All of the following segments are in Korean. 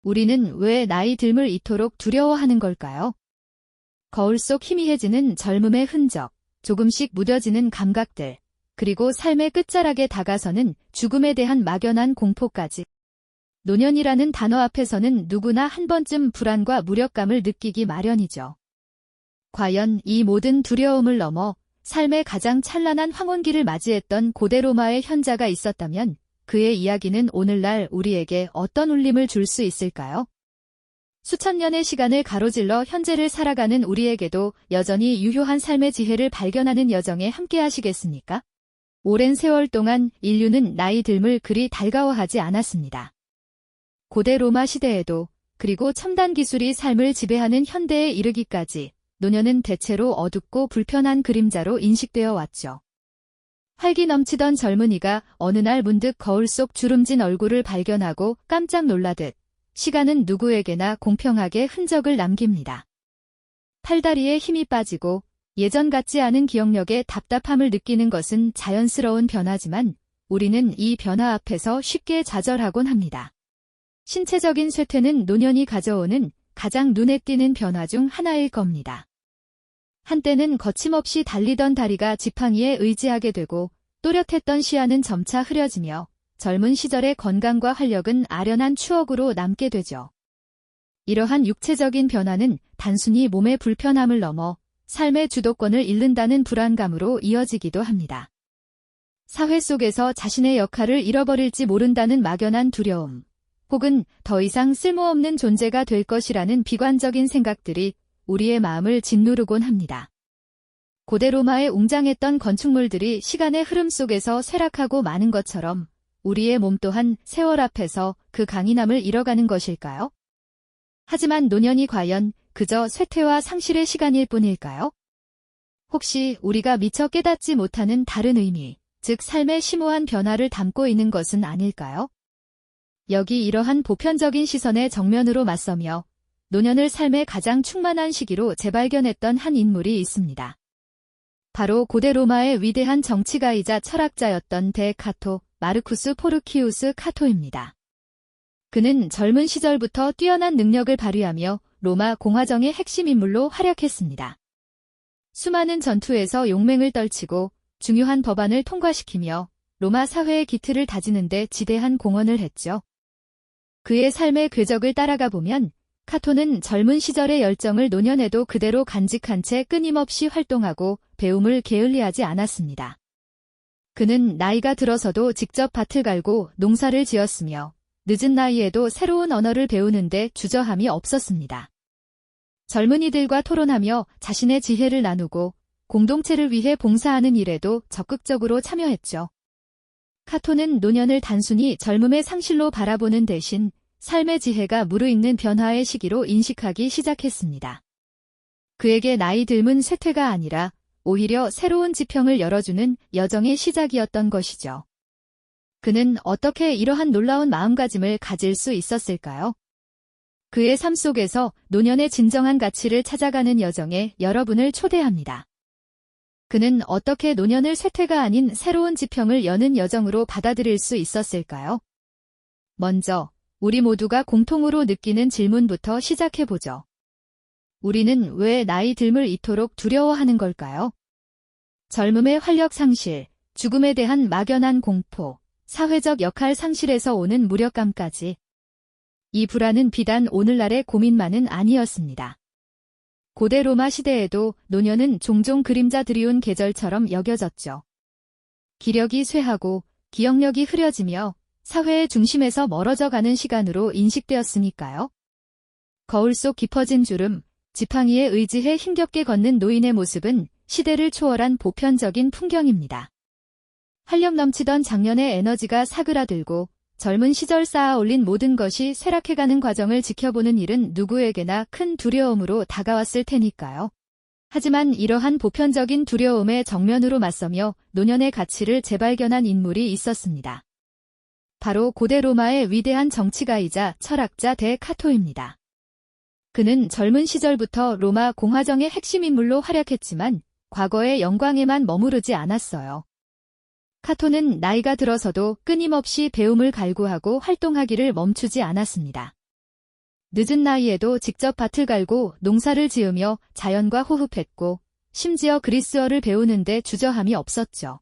우리는 왜 나이 듦을 이토록 두려워하는 걸까요? 거울 속 희미해지는 젊음의 흔적, 조금씩 무뎌지는 감각들, 그리고 삶의 끝자락에 다가서는 죽음에 대한 막연한 공포까지. 노년이라는 단어 앞에서는 누구나 한 번쯤 불안과 무력감을 느끼기 마련이죠. 과연 이 모든 두려움을 넘어 삶의 가장 찬란한 황혼기를 맞이했던 고대 로마의 현자가 있었다면 그의 이야기는 오늘날 우리에게 어떤 울림을 줄 수 있을까요? 수천 년의 시간을 가로질러 현재를 살아가는 우리에게도 여전히 유효한 삶의 지혜를 발견하는 여정에 함께 하시겠습니까? 오랜 세월 동안 인류는 나이 듦을 그리 달가워하지 않았습니다. 고대 로마 시대에도, 그리고 첨단 기술이 삶을 지배하는 현대에 이르기까지 노년은 대체로 어둡고 불편한 그림자로 인식되어 왔죠. 활기 넘치던 젊은이가 어느 날 문득 거울 속 주름진 얼굴을 발견하고 깜짝 놀라듯 시간은 누구에게나 공평하게 흔적을 남깁니다. 팔다리에 힘이 빠지고 예전 같지 않은 기억력에 답답함을 느끼는 것은 자연스러운 변화지만 우리는 이 변화 앞에서 쉽게 좌절하곤 합니다. 신체적인 쇠퇴는 노년이 가져오는 가장 눈에 띄는 변화 중 하나일 겁니다. 한때는 거침없이 달리던 다리가 지팡이에 의지하게 되고 또렷했던 시야는 점차 흐려지며 젊은 시절의 건강과 활력은 아련한 추억으로 남게 되죠. 이러한 육체적인 변화는 단순히 몸의 불편함을 넘어 삶의 주도권을 잃는다는 불안감으로 이어지기도 합니다. 사회 속에서 자신의 역할을 잃어버릴지 모른다는 막연한 두려움, 혹은 더 이상 쓸모없는 존재가 될 것이라는 비관적인 생각들이 우리의 마음을 짓누르곤 합니다. 고대 로마의 웅장했던 건축물들이 시간의 흐름 속에서 쇠락하고 마는 것처럼 우리의 몸 또한 세월 앞에서 그 강인함을 잃어가는 것일까요? 하지만 노년이 과연 그저 쇠퇴와 상실의 시간일 뿐일까요? 혹시 우리가 미처 깨닫지 못하는 다른 의미, 즉 삶의 심오한 변화를 담고 있는 것은 아닐까요? 여기 이러한 보편적인 시선에 정면으로 맞서며 노년을 삶의 가장 충만한 시기로 재발견했던 한 인물이 있습니다. 바로 고대 로마의 위대한 정치가이자 철학자였던 데카토, 마르쿠스 포르키우스 카토입니다. 그는 젊은 시절부터 뛰어난 능력을 발휘하며 로마 공화정의 핵심 인물로 활약했습니다. 수많은 전투에서 용맹을 떨치고 중요한 법안을 통과시키며 로마 사회의 기틀을 다지는 데 지대한 공헌을 했죠. 그의 삶의 궤적을 따라가 보면 카토는 젊은 시절의 열정을 노년에도 그대로 간직한 채 끊임없이 활동하고 배움을 게을리하지 않았습니다. 그는 나이가 들어서도 직접 밭을 갈고 농사를 지었으며 늦은 나이에도 새로운 언어를 배우는데 주저함이 없었습니다. 젊은이들과 토론하며 자신의 지혜를 나누고 공동체를 위해 봉사하는 일에도 적극적으로 참여했죠. 카토는 노년을 단순히 젊음의 상실로 바라보는 대신 삶의 지혜가 무르익는 변화의 시기로 인식하기 시작했습니다. 그에게 나이 듦은 쇠퇴가 아니라 오히려 새로운 지평을 열어주는 여정의 시작이었던 것이죠. 그는 어떻게 이러한 놀라운 마음가짐을 가질 수 있었을까요? 그의 삶 속에서 노년의 진정한 가치를 찾아가는 여정에 여러분을 초대합니다. 그는 어떻게 노년을 쇠퇴가 아닌 새로운 지평을 여는 여정으로 받아들일 수 있었을까요? 먼저 우리 모두가 공통으로 느끼는 질문부터 시작해보죠. 우리는 왜 나이 듦을 이토록 두려워하는 걸까요? 젊음의 활력 상실, 죽음에 대한 막연한 공포, 사회적 역할 상실에서 오는 무력감까지. 이 불안은 비단 오늘날의 고민만은 아니었습니다. 고대 로마 시대에도 노년은 종종 그림자 드리운 계절처럼 여겨졌죠. 기력이 쇠하고 기억력이 흐려지며 사회의 중심에서 멀어져 가는 시간으로 인식되었으니까요. 거울 속 깊어진 주름, 지팡이에 의지해 힘겹게 걷는 노인의 모습은 시대를 초월한 보편적인 풍경입니다. 활력 넘치던 장년의 에너지가 사그라들고 젊은 시절 쌓아 올린 모든 것이 쇠락해가는 과정을 지켜보는 일은 누구에게나 큰 두려움으로 다가왔을 테니까요. 하지만 이러한 보편적인 두려움에 정면으로 맞서며 노년의 가치를 재발견한 인물이 있었습니다. 바로 고대 로마의 위대한 정치가이자 철학자 데카토입니다. 그는 젊은 시절부터 로마 공화정의 핵심 인물로 활약했지만 과거의 영광에만 머무르지 않았어요. 카토는 나이가 들어서도 끊임없이 배움을 갈구하고 활동하기를 멈추지 않았습니다. 늦은 나이에도 직접 밭을 갈고 농사를 지으며 자연과 호흡했고 심지어 그리스어를 배우는데 주저함이 없었죠.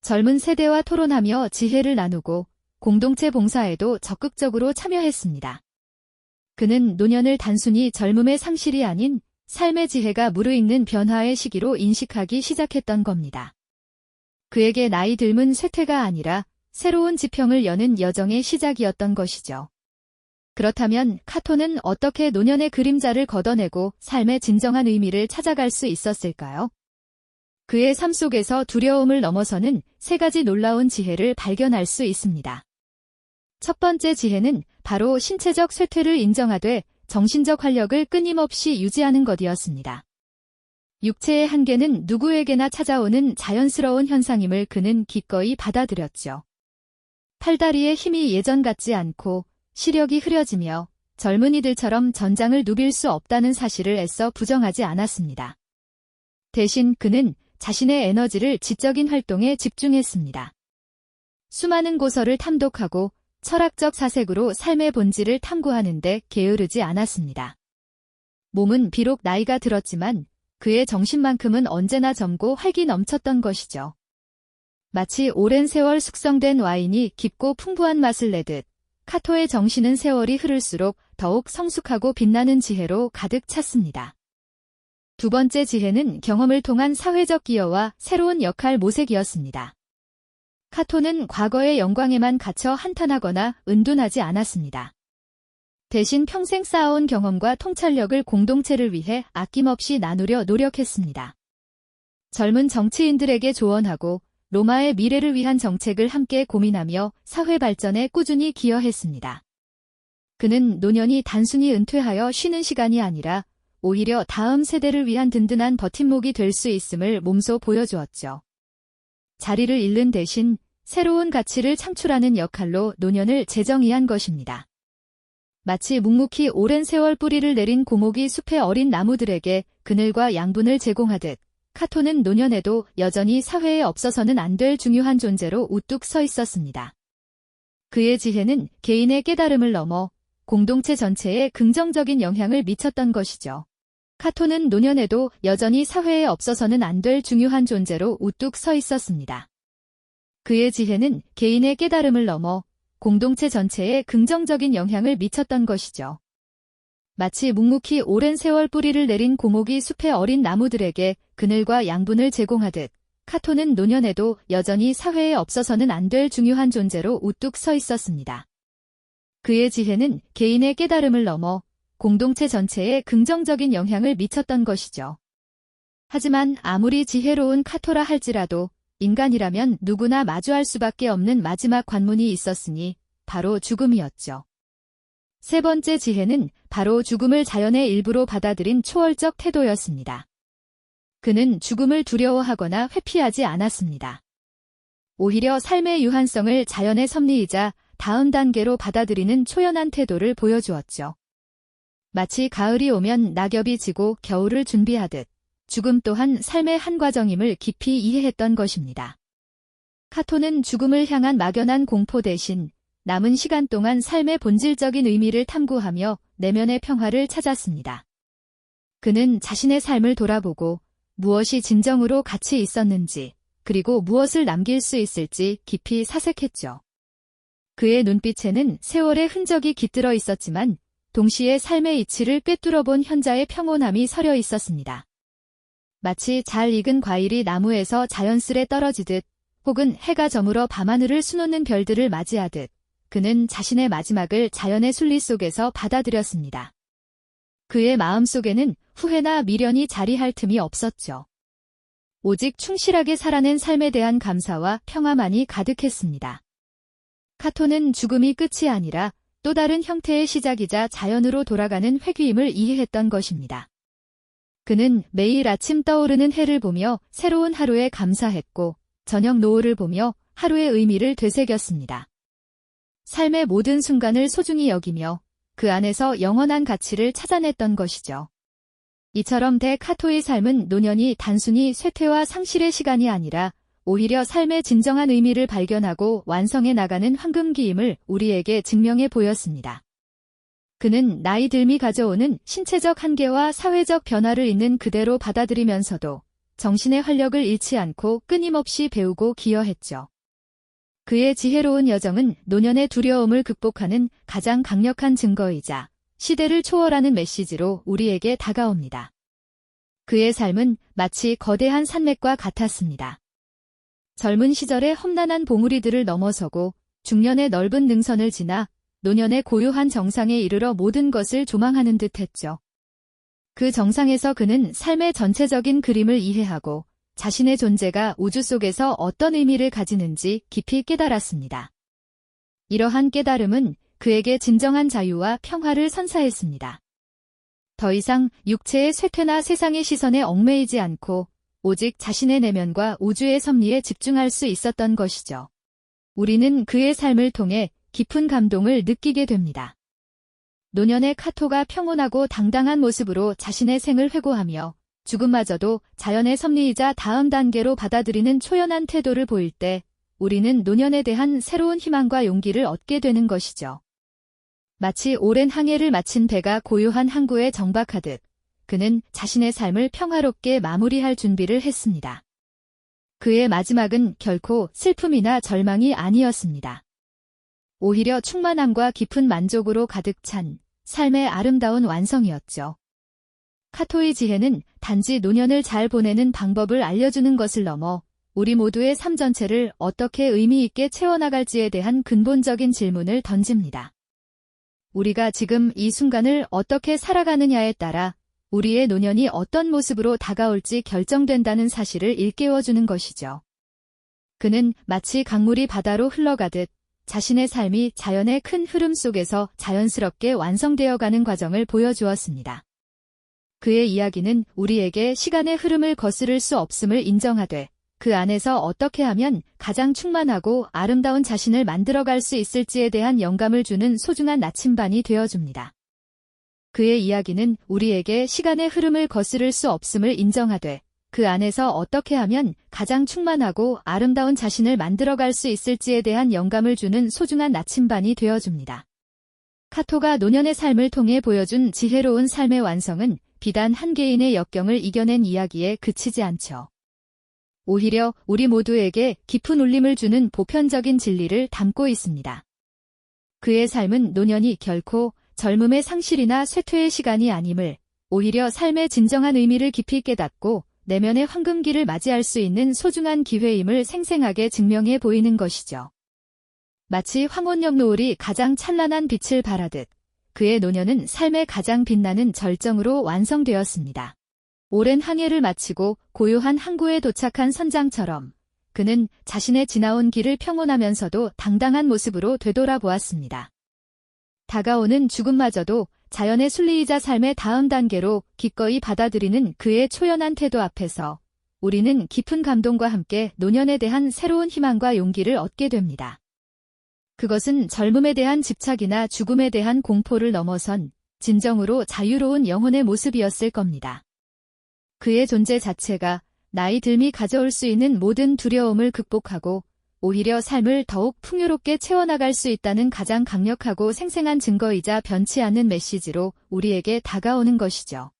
젊은 세대와 토론하며 지혜를 나누고 공동체 봉사에도 적극적으로 참여했습니다. 그는 노년을 단순히 젊음의 상실이 아닌 삶의 지혜가 무르익는 변화의 시기로 인식하기 시작했던 겁니다. 그에게 나이 들면 쇠퇴가 아니라 새로운 지평을 여는 여정의 시작이었던 것이죠. 그렇다면 카토는 어떻게 노년의 그림자를 걷어내고 삶의 진정한 의미를 찾아갈 수 있었을까요? 그의 삶 속에서 두려움을 넘어서는 세 가지 놀라운 지혜를 발견할 수 있습니다. 첫 번째 지혜는 바로 신체적 쇠퇴를 인정하되 정신적 활력을 끊임없이 유지하는 것이었습니다. 육체의 한계는 누구에게나 찾아오는 자연스러운 현상임을 그는 기꺼이 받아들였죠. 팔다리의 힘이 예전 같지 않고 시력이 흐려지며 젊은이들처럼 전장을 누빌 수 없다는 사실을 애써 부정하지 않았습니다. 대신 그는 자신의 에너지를 지적인 활동에 집중했습니다. 수많은 고서를 탐독하고 철학적 사색으로 삶의 본질을 탐구하는 데 게으르지 않았습니다. 몸은 비록 나이가 들었지만 그의 정신만큼은 언제나 젊고 활기 넘쳤던 것이죠. 마치 오랜 세월 숙성된 와인이 깊고 풍부한 맛을 내듯 카토의 정신은 세월이 흐를수록 더욱 성숙하고 빛나는 지혜로 가득 찼습니다. 두 번째 지혜는 경험을 통한 사회적 기여와 새로운 역할 모색이었습니다. 카토는 과거의 영광에만 갇혀 한탄하거나 은둔하지 않았습니다. 대신 평생 쌓아온 경험과 통찰력을 공동체를 위해 아낌없이 나누려 노력했습니다. 젊은 정치인들에게 조언하고 로마의 미래를 위한 정책을 함께 고민하며 사회 발전에 꾸준히 기여했습니다. 그는 노년이 단순히 은퇴하여 쉬는 시간이 아니라 오히려 다음 세대를 위한 든든한 버팀목이 될 수 있음을 몸소 보여주었죠. 자리를 잃는 대신 새로운 가치를 창출하는 역할로 노년을 재정의한 것입니다. 마치 묵묵히 오랜 세월 뿌리를 내린 고목이 숲의 어린 나무들에게 그늘과 양분을 제공하듯 카토는 노년에도 여전히 사회에 없어서는 안 될 중요한 존재로 우뚝 서 있었습니다. 그의 지혜는 개인의 깨달음을 넘어 공동체 전체에 긍정적인 영향을 미쳤던 것이죠. 카토는 노년에도 여전히 사회에 없어서는 안 될 중요한 존재로 우뚝 서 있었습니다. 그의 지혜는 개인의 깨달음을 넘어 공동체 전체에 긍정적인 영향을 미쳤던 것이죠. 마치 묵묵히 오랜 세월 뿌리를 내린 고목이 숲의 어린 나무들에게 그늘과 양분을 제공하듯 카토는 노년에도 여전히 사회에 없어서는 안 될 중요한 존재로 우뚝 서 있었습니다. 그의 지혜는 개인의 깨달음을 넘어 공동체 전체에 긍정적인 영향을 미쳤던 것이죠. 하지만 아무리 지혜로운 카토라 할지라도 인간이라면 누구나 마주할 수밖에 없는 마지막 관문이 있었으니 바로 죽음이었죠. 세 번째 지혜는 바로 죽음을 자연의 일부로 받아들인 초월적 태도였습니다. 그는 죽음을 두려워하거나 회피하지 않았습니다. 오히려 삶의 유한성을 자연의 섭리이자 다음 단계로 받아들이는 초연한 태도를 보여주었죠. 마치 가을이 오면 낙엽이 지고 겨울을 준비하듯 죽음 또한 삶의 한 과정임을 깊이 이해했던 것입니다. 카토는 죽음을 향한 막연한 공포 대신 남은 시간 동안 삶의 본질적인 의미를 탐구하며 내면의 평화를 찾았습니다. 그는 자신의 삶을 돌아보고 무엇이 진정으로 가치 있었는지 그리고 무엇을 남길 수 있을지 깊이 사색했죠. 그의 눈빛에는 세월의 흔적이 깃들어 있었지만 동시에 삶의 이치를 꿰뚫어본 현자의 평온함이 서려 있었습니다. 마치 잘 익은 과일이 나무에서 자연스레 떨어지듯 혹은 해가 저물어 밤하늘을 수놓는 별들을 맞이하듯 그는 자신의 마지막을 자연의 순리 속에서 받아들였습니다. 그의 마음속에는 후회나 미련이 자리할 틈이 없었죠. 오직 충실하게 살아낸 삶에 대한 감사와 평화만이 가득했습니다. 카토는 죽음이 끝이 아니라 또 다른 형태의 시작이자 자연으로 돌아가는 회귀임을 이해했던 것입니다. 그는 매일 아침 떠오르는 해를 보며 새로운 하루에 감사했고 저녁 노을을 보며 하루의 의미를 되새겼습니다. 삶의 모든 순간을 소중히 여기며 그 안에서 영원한 가치를 찾아냈던 것이죠. 이처럼 데카토의 삶은 노년이 단순히 쇠퇴와 상실의 시간이 아니라 오히려 삶의 진정한 의미를 발견하고 완성해 나가는 황금기임을 우리에게 증명해 보였습니다. 그는 나이 듦이 가져오는 신체적 한계와 사회적 변화를 있는 그대로 받아들이면서도 정신의 활력을 잃지 않고 끊임없이 배우고 기여했죠. 그의 지혜로운 여정은 노년의 두려움을 극복하는 가장 강력한 증거이자 시대를 초월하는 메시지로 우리에게 다가옵니다. 그의 삶은 마치 거대한 산맥과 같았습니다. 젊은 시절의 험난한 봉우리들을 넘어서고 중년의 넓은 능선을 지나 노년의 고요한 정상에 이르러 모든 것을 조망하는 듯 했죠. 그 정상에서 그는 삶의 전체적인 그림을 이해하고 자신의 존재가 우주 속에서 어떤 의미를 가지는지 깊이 깨달았습니다. 이러한 깨달음은 그에게 진정한 자유와 평화를 선사했습니다. 더 이상 육체의 쇠퇴나 세상의 시선에 얽매이지 않고 오직 자신의 내면과 우주의 섭리에 집중할 수 있었던 것이죠. 우리는 그의 삶을 통해 깊은 감동을 느끼게 됩니다. 노년의 카토가 평온하고 당당한 모습으로 자신의 생을 회고하며 죽음마저도 자연의 섭리이자 다음 단계로 받아들이는 초연한 태도를 보일 때 우리는 노년에 대한 새로운 희망과 용기를 얻게 되는 것이죠. 마치 오랜 항해를 마친 배가 고요한 항구에 정박하듯 그는 자신의 삶을 평화롭게 마무리할 준비를 했습니다. 그의 마지막은 결코 슬픔이나 절망이 아니었습니다. 오히려 충만함과 깊은 만족으로 가득 찬 삶의 아름다운 완성이었죠. 카토의 지혜는 단지 노년을 잘 보내는 방법을 알려주는 것을 넘어 우리 모두의 삶 전체를 어떻게 의미 있게 채워나갈지에 대한 근본적인 질문을 던집니다. 우리가 지금 이 순간을 어떻게 살아가느냐에 따라 우리의 노년이 어떤 모습으로 다가올지 결정된다는 사실을 일깨워주는 것이죠. 그는 마치 강물이 바다로 흘러가듯 자신의 삶이 자연의 큰 흐름 속에서 자연스럽게 완성되어가는 과정을 보여주었습니다. 그의 이야기는 우리에게 시간의 흐름을 거스를 수 없음을 인정하되 그 안에서 어떻게 하면 가장 충만하고 아름다운 자신을 만들어갈 수 있을지에 대한 영감을 주는 소중한 나침반이 되어줍니다. 그의 이야기는 우리에게 시간의 흐름을 거스를 수 없음을 인정하되 그 안에서 어떻게 하면 가장 충만하고 아름다운 자신을 만들어갈 수 있을지에 대한 영감을 주는 소중한 나침반이 되어줍니다. 카토가 노년의 삶을 통해 보여준 지혜로운 삶의 완성은 비단 한 개인의 역경을 이겨낸 이야기에 그치지 않죠. 오히려 우리 모두에게 깊은 울림을 주는 보편적인 진리를 담고 있습니다. 그의 삶은 노년이 결코 젊음의 상실이나 쇠퇴의 시간이 아님을, 오히려 삶의 진정한 의미를 깊이 깨닫고 내면의 황금기를 맞이할 수 있는 소중한 기회임을 생생하게 증명해 보이는 것이죠. 마치 황혼역 노을이 가장 찬란한 빛을 발하듯 그의 노년은 삶의 가장 빛나는 절정으로 완성되었습니다. 오랜 항해를 마치고 고요한 항구에 도착한 선장처럼 그는 자신의 지나온 길을 평온하면서도 당당한 모습으로 되돌아보았습니다. 다가오는 죽음마저도 자연의 순리이자 삶의 다음 단계로 기꺼이 받아들이는 그의 초연한 태도 앞에서 우리는 깊은 감동과 함께 노년에 대한 새로운 희망과 용기를 얻게 됩니다. 그것은 젊음에 대한 집착이나 죽음에 대한 공포를 넘어선 진정으로 자유로운 영혼의 모습이었을 겁니다. 그의 존재 자체가 나이 듦이 가져올 수 있는 모든 두려움을 극복하고 오히려 삶을 더욱 풍요롭게 채워나갈 수 있다는 가장 강력하고 생생한 증거이자 변치 않는 메시지로 우리에게 다가오는 것이죠.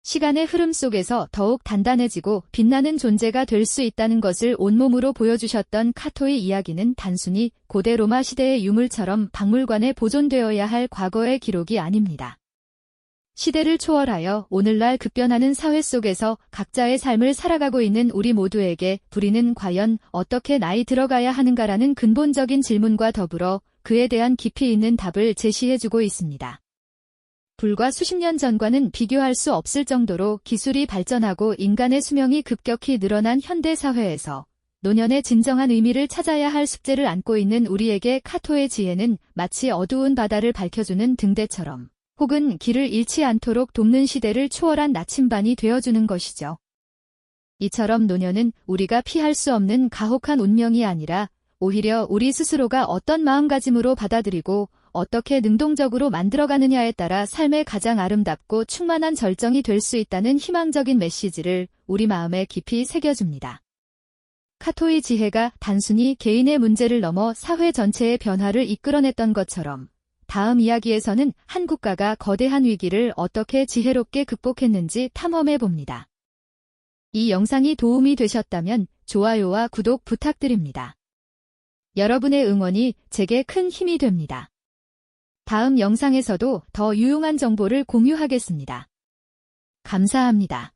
시간의 흐름 속에서 더욱 단단해지고 빛나는 존재가 될 수 있다는 것을 온몸으로 보여주셨던 카토의 이야기는 단순히 고대 로마 시대의 유물처럼 박물관에 보존되어야 할 과거의 기록이 아닙니다. 시대를 초월하여 오늘날 급변하는 사회 속에서 각자의 삶을 살아가고 있는 우리 모두에게 우리는 과연 어떻게 나이 들어가야 하는가라는 근본적인 질문과 더불어 그에 대한 깊이 있는 답을 제시해주고 있습니다. 불과 수십 년 전과는 비교할 수 없을 정도로 기술이 발전하고 인간의 수명이 급격히 늘어난 현대 사회에서 노년의 진정한 의미를 찾아야 할 숙제를 안고 있는 우리에게 카토의 지혜는 마치 어두운 바다를 밝혀주는 등대처럼 혹은 길을 잃지 않도록 돕는 시대를 초월한 나침반이 되어주는 것이죠. 이처럼 노년은 우리가 피할 수 없는 가혹한 운명이 아니라 오히려 우리 스스로가 어떤 마음가짐으로 받아들이고 어떻게 능동적으로 만들어가느냐에 따라 삶의 가장 아름답고 충만한 절정이 될 수 있다는 희망적인 메시지를 우리 마음에 깊이 새겨줍니다. 카토의 지혜가 단순히 개인의 문제를 넘어 사회 전체의 변화를 이끌어냈던 것처럼 다음 이야기에서는 한 국가가 거대한 위기를 어떻게 지혜롭게 극복했는지 탐험해 봅니다. 이 영상이 도움이 되셨다면 좋아요와 구독 부탁드립니다. 여러분의 응원이 제게 큰 힘이 됩니다. 다음 영상에서도 더 유용한 정보를 공유하겠습니다. 감사합니다.